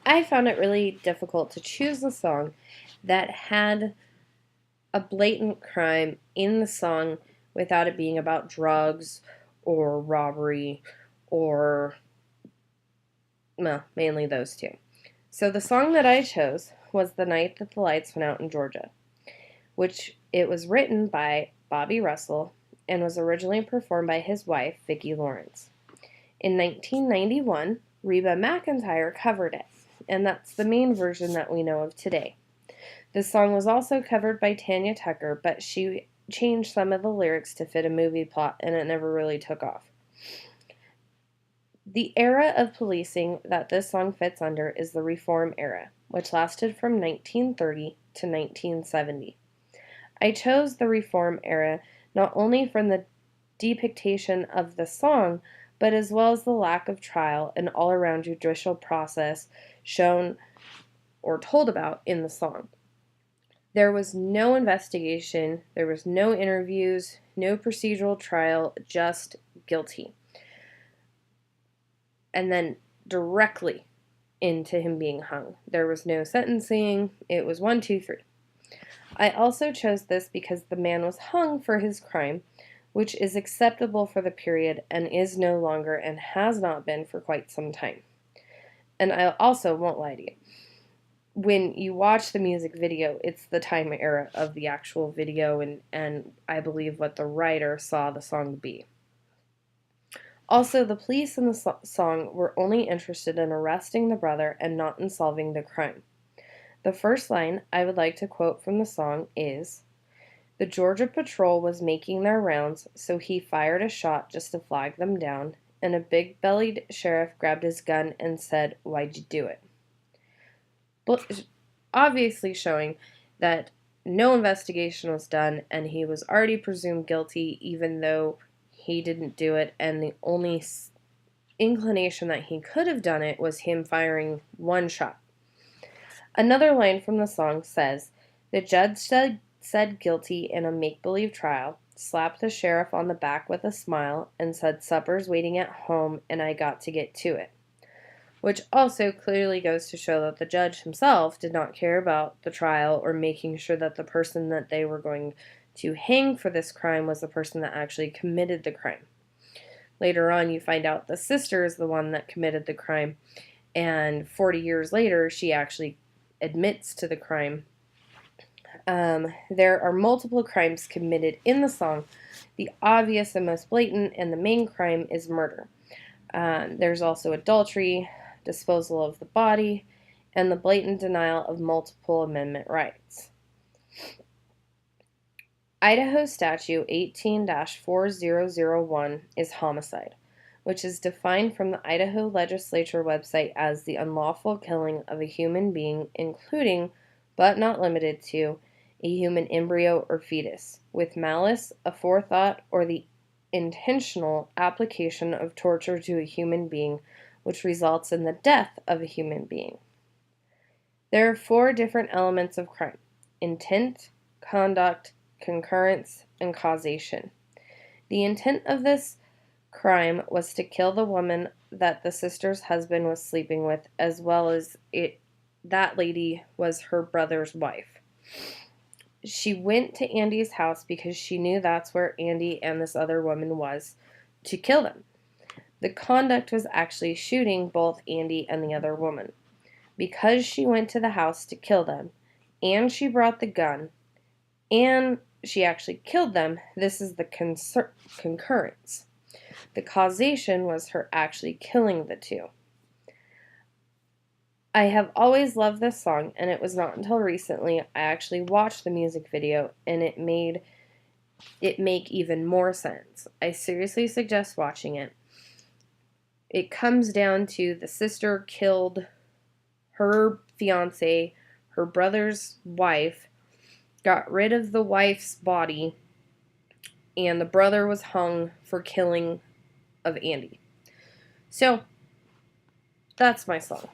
I found it really difficult to choose a song that had a blatant crime in the song without it being about drugs or robbery or, well, mainly those two. So the song that I chose was The Night That the Lights Went Out in Georgia, which it was written by Bobby Russell and was originally performed by his wife, Vicki Lawrence. In 1991, Reba McEntire covered it, and that's the main version that we know of today. The song was also covered by Tanya Tucker, but she changed some of the lyrics to fit a movie plot, and it never really took off. The era of policing that this song fits under is the Reform era, which lasted from 1930 to 1970. I chose the Reform era not only from the depiction of the song, but as well as the lack of trial and all-around judicial process shown or told about in the song. There was no investigation, there was no interviews, no procedural trial, just guilty. And then directly into him being hung. There was no sentencing, it was 1, 2, 3. I also chose this because the man was hung for his crime, which is acceptable for the period and is no longer and has not been for quite some time. And I also won't lie to you. When you watch the music video, it's the time era of the actual video and I believe what the writer saw the song to be. Also, the police in the song were only interested in arresting the brother and not in solving the crime. The first line I would like to quote from the song is, "The Georgia Patrol was making their rounds, so he fired a shot just to flag them down, and a big-bellied sheriff grabbed his gun and said, 'Why'd you do it?'" Obviously showing that no investigation was done and he was already presumed guilty even though he didn't do it, and the only inclination that he could have done it was him firing one shot. Another line from the song says, "The judge said guilty in a make-believe trial, slapped the sheriff on the back with a smile, and said supper's waiting at home and I got to get to it." Which also clearly goes to show that the judge himself did not care about the trial or making sure that the person that they were going to hang for this crime was the person that actually committed the crime. Later on, you find out the sister is the one that committed the crime, and 40 years later, she actually admits to the crime. There are multiple crimes committed in the song. The obvious and most blatant and the main crime is murder. There's also adultery, disposal of the body, and the blatant denial of multiple amendment rights. Idaho Statute 18-4001 is homicide, which is defined from the Idaho Legislature website as the unlawful killing of a human being, including, but not limited to, a human embryo or fetus, with malice, aforethought, or the intentional application of torture to a human being, which results in the death of a human being. There are 4 different elements of crime: intent, conduct, concurrence, and causation. The intent of this crime was to kill the woman that the sister's husband was sleeping with, as well as that lady was her brother's wife. She went to Andy's house because she knew that's where Andy and this other woman was, to kill them. The conduct was actually shooting both Andy and the other woman. Because she went to the house to kill them, and she brought the gun, and she actually killed them, this is the concurrence. The causation was her actually killing the two. I have always loved this song, and it was not until recently I actually watched the music video, and it made it make even more sense. I seriously suggest watching it. It comes down to the sister killed her fiance, her brother's wife, got rid of the wife's body, and the brother was hung for killing of Andy. So, that's my song.